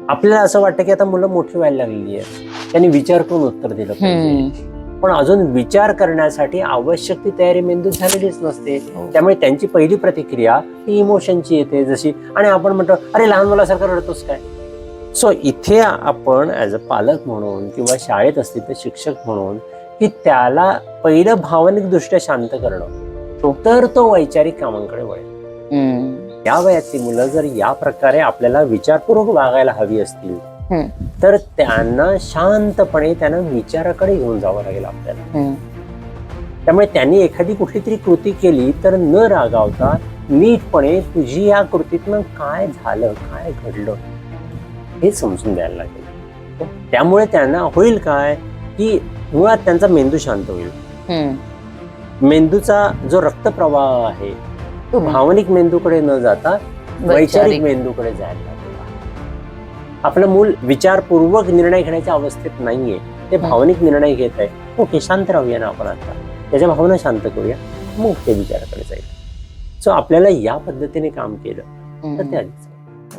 आपल्याला असं वाटतं की आता मुलं मोठी व्हायला लागलेली आहे, त्यांनी विचार करून उत्तर दिलं पाहिजे, पण अजून विचार करण्यासाठी आवश्यक ती तयारी मेंदूत झालेलीच नसते. त्यामुळे त्यांची पहिली प्रतिक्रिया ही इमोशनची येते जशी, आणि आपण म्हणतो अरे लहान मुलासारखं रडतोस काय. सो इथे आपण ऍज अ पालक म्हणून किंवा शाळेत असतील तर शिक्षक म्हणून की त्याला पहिलं भावनिक दृष्ट्या शांत करणं, तर तो वैचारिक कामांकडे वळेल. या वयातली मुलं जर या प्रकारे आपल्याला विचारपूर्वक वागायला हवी असतील तर त्यांना शांतपणे त्यांना विचाराकडे घेऊन जावं लागेल आपल्याला. त्यामुळे त्यांनी एखादी कुठली तरी कृती केली तर न रागावता नीटपणे तुझी या कृतीतनं काय झालं, काय घडलं हे समजून द्यायला लागेल. त्यामुळे त्यांना होईल काय की मुळात त्यांचा मेंदू शांत होईल. मेंदूचा जो रक्तप्रवाह आहे तो भावनिक मेंदूकडे न जाता वैचारिक मेंदूकडे जायला लागेल. आपलं मूल विचारपूर्वक निर्णय घेण्याच्या अवस्थेत नाहीये, ते भावनिक निर्णय घेत आहे. ओके, शांत राहूया ना आपण, आता त्याच्या भावना शांत करूया, मग ते विचाराकडे जाईल. सो आपल्याला या पद्धतीने काम केलं तर ते अधिक